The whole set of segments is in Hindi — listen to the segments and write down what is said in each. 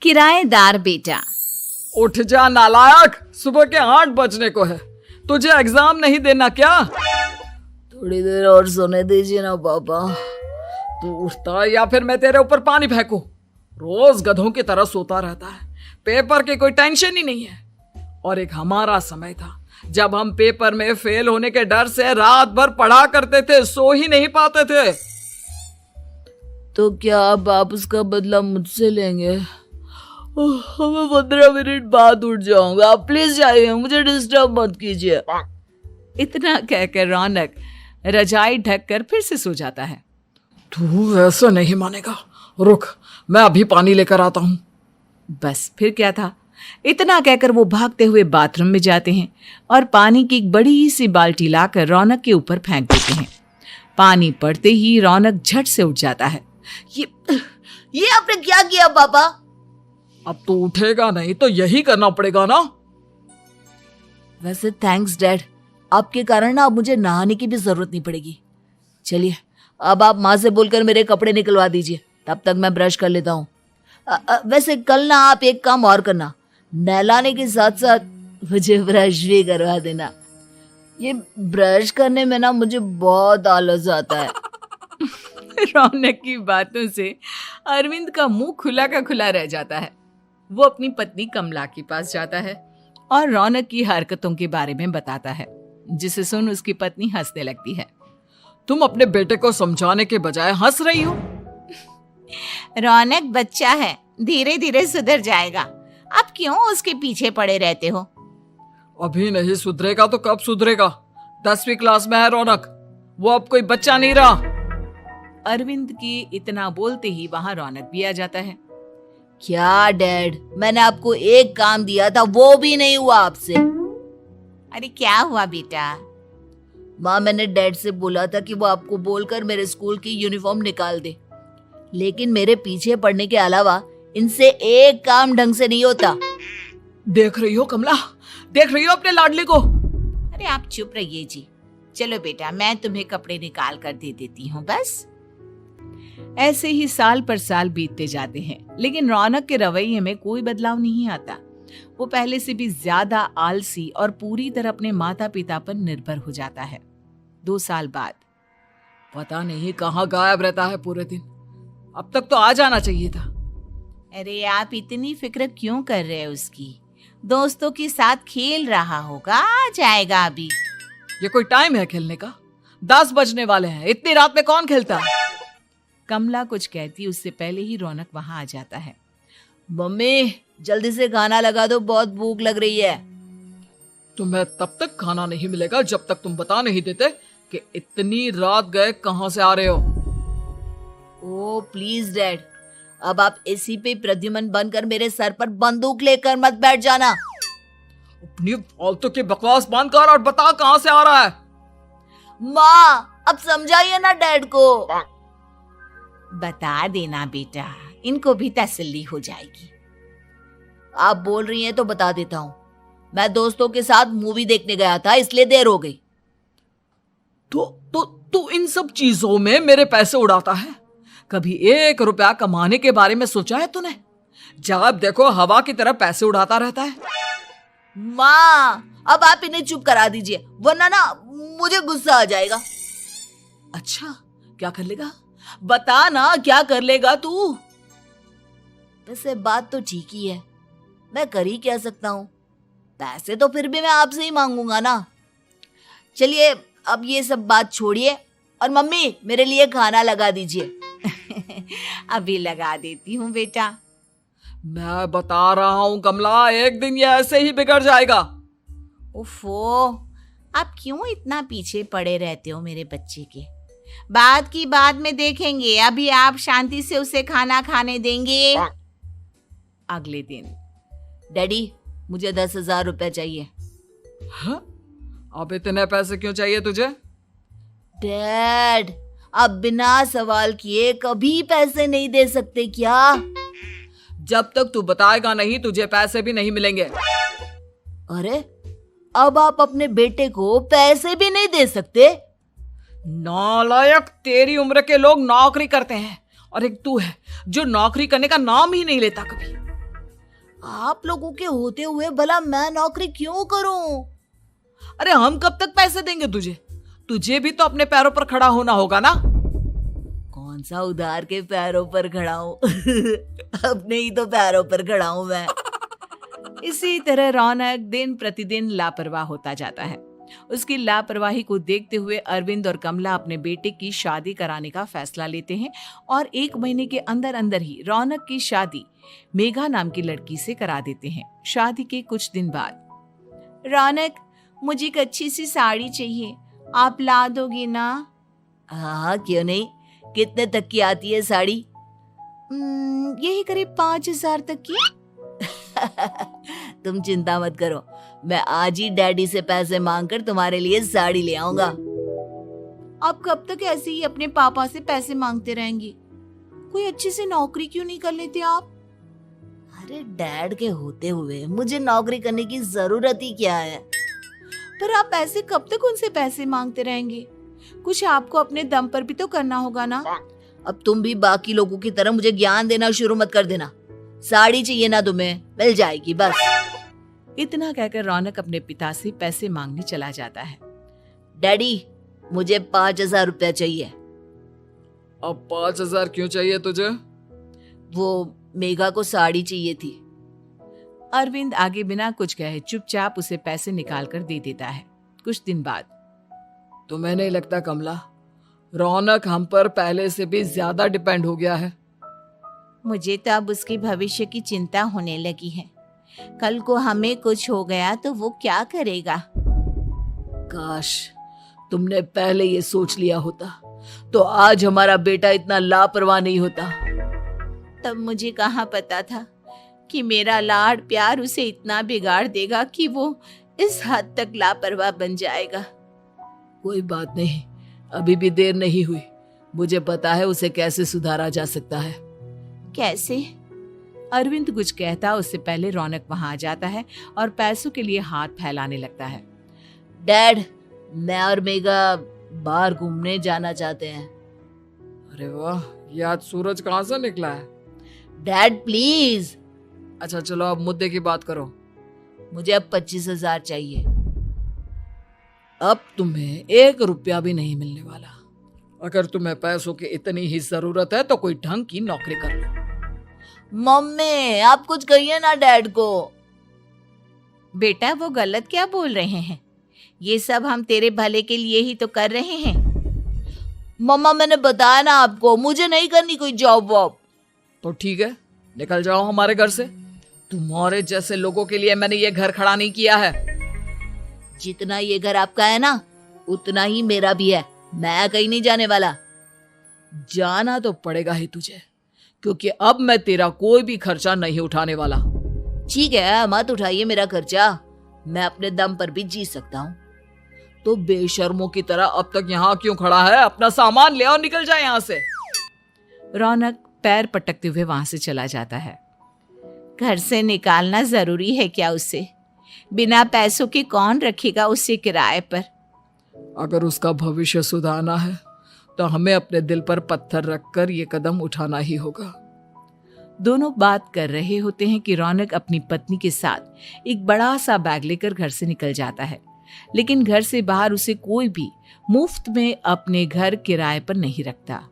किराएदार बेटा। उठ जा नालायक, सुबह के 8 बजने को है। तुझे एग्जाम नहीं देना क्या? थोड़ी देर और सोने दीजिए ना पापा। तू उठता या फिर मैं तेरे ऊपर पानी फेंकूं? रोज गधों की तरह सोता रहता है, पेपर की कोई टेंशन ही नहीं है। और एक हमारा समय था जब हम पेपर में फेल होने के डर से रात भर पढ़ा करते थे, सो ही नहीं पाते थे। तो क्या अब आप उसका बदला मुझसे लेंगे? मैं 15 मिनट बाद उठ जाऊंगा, आप प्लीज जाइए, मुझे डिस्टर्ब मत कीजिए। इतना कहकर रौनक रजाई ढककर फिर से सो जाता है। तू ऐसा नहीं मानेगा, रुक मैं अभी पानी लेकर आता हूं। बस फिर क्या था, इतना कहकर वो भागते हुए बाथरूम में जाते हैं और पानी की एक बड़ी सी बाल्टी लाकर रौनक के ऊपर फेंक देते हैं। पानी पड़ते ही रौनक झट से उठ जाता है। ये आपने क्या किया पापा? अब तो उठेगा नहीं तो यही करना पड़ेगा ना। वैसे थैंक्स डैड, आपके कारण ना अब मुझे नहाने की भी जरूरत नहीं पड़ेगी। चलिए अब आप माँ से बोलकर मेरे कपड़े निकलवा दीजिए, तब तक मैं ब्रश कर लेता हूँ। वैसे कल ना आप एक काम और करना, नहलाने के साथ साथ मुझे ब्रश भी करवा देना। ये ब्रश करने में ना मुझे बहुत आलस आता है। रौनक की बातों से अरविंद का मुंह खुला का खुला रह जाता है। वो अपनी पत्नी कमला के पास जाता है और रौनक की हरकतों के बारे में बताता है, जिसे सुन उसकी पत्नी हंसने लगती है। तुम अपने बेटे को समझाने के बजाय हंस रही हो। रौनक बच्चा है, धीरे धीरे सुधर जाएगा, आप क्यों उसके पीछे पड़े रहते हो? अभी नहीं सुधरेगा तो कब सुधरेगा? 10वीं क्लास में है रौनक, वो अब कोई बच्चा नहीं रहा। अरविंद की इतना बोलते ही वहां रौनक भी आ जाता है। क्या डैड, मैंने आपको एक काम दिया था, वो भी नहीं हुआ आपसे। अरे क्या हुआ बेटा? माँ, मैंने डैड से बोला था कि वो आपको बोलकर मेरे स्कूल की यूनिफॉर्म निकाल दे, लेकिन मेरे पीछे पड़ने के अलावा इनसे एक काम ढंग से नहीं होता। देख रही हो कमला, देख रही हो अपने लाडले को? अरे आप चुप रहिए जी। चलो बेटा, मैं तुम्हें कपड़े निकाल कर दे देती हूँ। बस ऐसे ही साल पर साल बीतते जाते हैं, लेकिन रौनक के रवैये में कोई बदलाव नहीं आता। वो पहले से भी ज्यादा आलसी और पूरी तरह अपने माता पिता पर निर्भर हो जाता है। 2 साल बाद पता नहीं कहाँ गायब रहता है पूरे दिन, अब तक तो आ जाना चाहिए था। अरे आप इतनी फिक्र क्यों कर रहे हैं उसकी? दोस्तों के साथ खेल रहा होगा, आ जाएगा अभी। ये कोई टाइम है खेलने का? 10 बजने वाले हैं, इतनी रात में कौन खेलता है? कमला कुछ कहती उससे पहले ही रौनक वहां आ जाता है। मम्मी जल्दी से खाना लगा दो, बहुत भूख लग रही है। तुम्हें तब तक खाना नहीं मिलेगा जब तक तुम बता नहीं देते कि इतनी रात गए कहां से आ रहे हो। ओ प्लीज डैड, अब आप एसी पे प्रद्युमन बनकर मेरे सर पर बंदूक लेकर मत बैठ जाना। अपनी फालतू की बकवास बंद कर और बता कहां से आ रहा है। माँ अब समझाइए ना डैड को। बता देना बेटा, इनको भी तसल्ली हो जाएगी। आप बोल रही हैं तो बता देता हूँ, मैं दोस्तों के साथ मूवी देखने गया था, इसलिए देर हो गई। तो इन सब चीजों में मेरे पैसे उड़ाता है। कभी 1 रुपया कमाने के बारे में सोचा है तूने? जब देखो हवा की तरह पैसे उड़ाता रहता है। माँ अब आप इन्हें चुप करा दीजिए, वरना ना मुझे गुस्सा आ जाएगा। अच्छा क्या कर लेगा? बता ना क्या कर लेगा तू? वैसे बात तो ठीक ही है, मैं कर ही क्या सकता हूँ, पैसे तो फिर भी मैं आपसे ही मांगूंगा ना। चलिए अब ये सब बात छोड़िए और मम्मी मेरे लिए खाना लगा दीजिए। अभी लगा देती हूँ बेटा। मैं बता रहा हूँ कमला, एक दिन ये ऐसे ही बिगड़ जाएगा। ओफो, आप क्यों इतना पीछे पड़े रहते हो मेरे बच्चे के? बात की बाद में देखेंगे, अभी आप शांति से उसे खाना खाने देंगे। अगले दिन डैडी मुझे 10,000 रुपए चाहिए। हाँ? अब इतने पैसे क्यों चाहिए तुझे? डैड आप बिना सवाल किए कभी पैसे नहीं दे सकते क्या? जब तक तू बताएगा नहीं तुझे पैसे भी नहीं मिलेंगे। अरे अब आप अपने बेटे को पैसे भी नहीं दे सकते? नालायक, तेरी उम्र के लोग नौकरी करते हैं और एक तू है जो नौकरी करने का नाम ही नहीं लेता कभी। आप लोगों के होते हुए भला मैं नौकरी क्यों करूं? अरे हम कब तक पैसे देंगे तुझे? तुझे भी तो अपने पैरों पर खड़ा होना होगा ना। कौन सा उधार के पैरों पर खड़ा हूं? अपने ही तो पैरों पर खड़ा हूं मैं। इसी तरह रौनक दिन प्रतिदिन लापरवाह होता जाता है। उसकी लापरवाही को देखते हुए अरविंद और कमला अपने बेटे की शादी कराने का फैसला लेते हैं और 1 महीने के अंदर अंदर ही रौनक की शादी मेघा नाम की लड़की से करा देते हैं। शादी के कुछ दिन बाद, रौनक, मुझे एक अच्छी सी साड़ी चाहिए, आप ला दोगी ना? हाँ, क्यों नहीं। कितने तक की आती है साड़ी? यही करीब 5,000 तक की। तुम चिंता मत करो, मैं आज ही डैडी से पैसे मांगकर तुम्हारे लिए साड़ी ले आऊंगा। आप कब तक ऐसे ही अपने पापा से पैसे मांगते रहेंगी? कोई अच्छी सी नौकरी क्यों नहीं कर लेते आप? अरे डैड के होते हुए मुझे नौकरी करने की जरूरत ही क्या है? पर आप ऐसे कब तक उनसे पैसे मांगते रहेंगे? कुछ आपको अपने दम पर भी तो करना होगा ना। अब तुम भी बाकी लोगों की तरह मुझे ज्ञान देना शुरू मत कर देना। साड़ी चाहिए ना तुम्हें, मिल जाएगी बस। इतना कहकर रौनक अपने पिता से पैसे मांगने चला जाता है। डैडी, मुझे 5,000 रुपया चाहिए। अब 5,000 क्यों चाहिए तुझे? वो मेघा को साड़ी चाहिए थी। अरविंद आगे बिना कुछ कहे चुपचाप उसे पैसे निकाल कर दे देता है। कुछ दिन बाद, तुम्हें नहीं लगता कमला, रौनक हम पर पहले से भी ज्यादा डिपेंड हो गया है? मुझे तो अब उसके भविष्य की चिंता होने लगी है। कल को हमें कुछ हो गया तो वो क्या करेगा? काश तुमने पहले ये सोच लिया होता तो आज हमारा बेटा इतना लापरवाह नहीं होता। तब मुझे कहाँ पता था कि मेरा लाड प्यार उसे इतना बिगाड़ देगा कि वो इस हद तक लापरवाह बन जाएगा। कोई बात नहीं, अभी भी देर नहीं हुई। मुझे पता है उसे कैसे सुधारा जा सकता है। कैसे? अरविंद कुछ कहता उससे पहले रौनक वहां आ जाता है और पैसों के लिए हाथ फैलाने लगता है। डैड, मैं और मेघा बाहर घूमने जाना चाहते हैं। अरे वाह, ये आज सूरज कहाँ से निकला है? Dad please. अच्छा चलो अब मुद्दे की बात करो। मुझे अब 25,000 चाहिए। अब तुम्हें 1 रुपया भी नहीं मिलने वाला। अगर तुम्हें पैसों की इतनी ही जरूरत है तो कोई ढंग की नौकरी कर लो। मम्मी, आप कुछ कहिए ना डैड को। बेटा, वो गलत क्या बोल रहे हैं? ये सब हम तेरे भले के लिए ही तो कर रहे हैं। मम्मा, मैंने बताया ना आपको, मुझे नहीं करनी कोई जॉब वॉब। तो ठीक है, निकल जाओ हमारे घर से। तुम्हारे जैसे लोगों के लिए मैंने ये घर खड़ा नहीं किया है। जितना ये घर आपका है ना, उतना ही मेरा भी है। मैं कहीं नहीं जाने वाला। जाना तो पड़ेगा ही तुझे, क्योंकि अब मैं तेरा कोई भी खर्चा नहीं उठाने वाला। ठीक है, मत उठाइए मेरा खर्चा, मैं अपने दम पर भी जी सकता हूँ। तो बेशर्मों की तरह अब तक यहाँ क्यों खड़ा है? अपना सामान ले और निकल जाए यहाँ से। रौनक पैर पटकते हुए वहां से चला जाता है। घर से निकालना जरूरी है क्या उसे? बिना पैसों के कौन रखेगा उसे किराए पर? अगर उसका भविष्य सुधारना है तो हमें अपने दिल पर पत्थर रखकर ये कदम उठाना ही होगा। दोनों बात कर रहे होते हैं कि रौनक अपनी पत्नी के साथ एक बड़ा सा बैग लेकर घर से निकल जाता है, लेकिन घर से बाहर उसे कोई भी मुफ्त में अपने घर किराए पर नहीं रखता।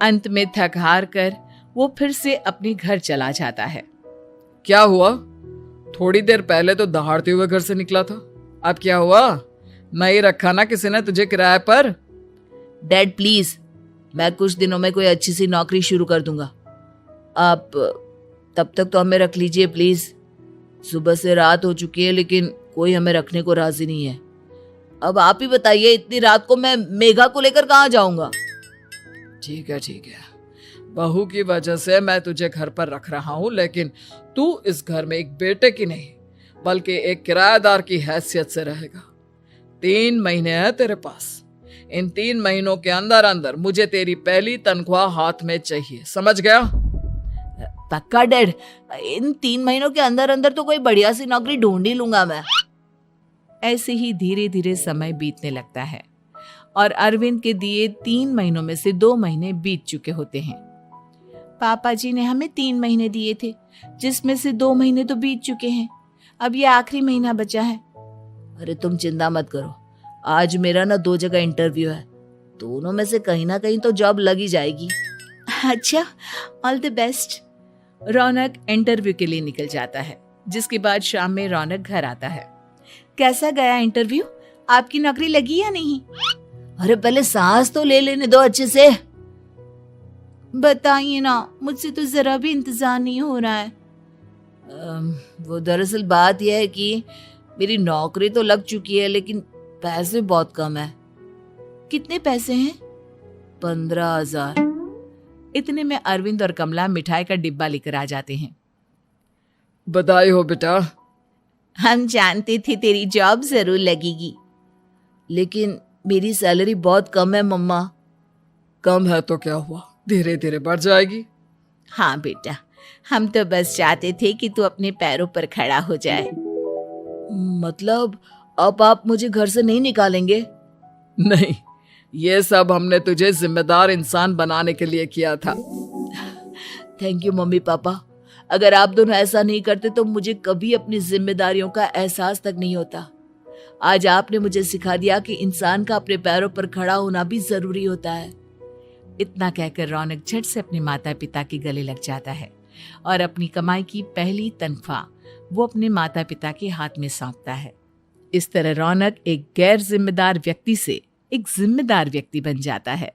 अंत में थक हार कर वो फिर से अपने घर चला जाता है। क्या हुआ? थोड़ी देर पहले तो दहाड़ते हुए घर से निकला था, अब क्या हुआ? नहीं रखा ना किसी ने तुझे किराए पर? डैड प्लीज, मैं कुछ दिनों में कोई अच्छी सी नौकरी शुरू कर दूंगा। आप तब तक तो हमें रख लीजिए प्लीज। सुबह से रात हो चुकी है लेकिन कोई हमें रखने को राजी नहीं है। अब आप ही बताइए, इतनी रात को मैं मेघा को लेकर कहाँ जाऊंगा? ठीक है, बहू की वजह से मैं तुझे घर पर रख रहा हूँ, लेकिन तू इस घर में एक बेटे की नहीं बल्कि एक किराएदार की हैसियत से रहेगा। 3 महीने हैं तेरे पास। इन 3 महीनों के अंदर अंदर मुझे तेरी पहली तनख्वाह हाथ में चाहिए, समझ गया? पक्का डैड, इन 3 महीनों के अंदर अंदर तो कोई बढ़िया सी नौकरी ढूंढ ही लूंगा मैं। ऐसे ही धीरे धीरे समय बीतने लगता है और अरविंद के दिए 3 महीनों में से 2 महीने बीत चुके होते हैं। पापा जी ने हमें 3 महीने दिए थे, जिसमें से 2 महीने तो बीत चुके हैं। अब ये आखिरी महीना बचा है। अरे तुम चिंता मत करो, आज मेरा ना 2 जगह इंटरव्यू है, दोनों में से कहीं ना कहीं तो जॉब लग ही जाएगी। अच्छा, all the best. Raunak interview के लिए निकल जाता है, जिसके बाद शाम में रौनक घर आता है। कैसा गया इंटरव्यू? आपकी नौकरी लगी या नहीं? अरे पहले सांस तो ले लेने दो अच्छे से। बताइए ना, मुझसे तो जरा भी इंतजार नहीं हो रहा है। वो दरअसल बात यह है कि मेरी नौकरी तो लग चुकी है, लेकिन पैसे बहुत कम है। कितने पैसे हैं? 15,000। इतने में अरविंद और कमला मिठाई का डिब्बा लेकर आ जाते हैं। बधाई हो बेटा। हम जानते थे तेरी जॉब जरूर लगेगी। लेकिन मेरी सैलरी बहुत कम है मम्मा। कम है तो क्या हुआ, धीरे धीरे बढ़ जाएगी। हाँ बेटा, हम तो बस चाहते थे कि तू अपने पैरों पर खड़ा हो जाए। मतलब अब आप मुझे घर से नहीं निकालेंगे? नहीं, ये सब हमने तुझे जिम्मेदार इंसान बनाने के लिए किया था। Thank you mummy papa. अगर आप दोनों ऐसा नहीं करते तो मुझे कभी अपनी जिम्मेदारियों का एहसास तक नहीं होता। आज आपने मुझे सिखा दिया कि इंसान का अपने पैरों पर खड़ा होना भी जरूरी होता है। इतना कहकर रौनक झट से अपने माता पिता के गले लग जाता है और अपनी कमाई की पहली तनख्वाह वो अपने माता पिता के हाथ में सौंपता है। इस तरह रौनक एक गैर जिम्मेदार व्यक्ति से एक जिम्मेदार व्यक्ति बन जाता है।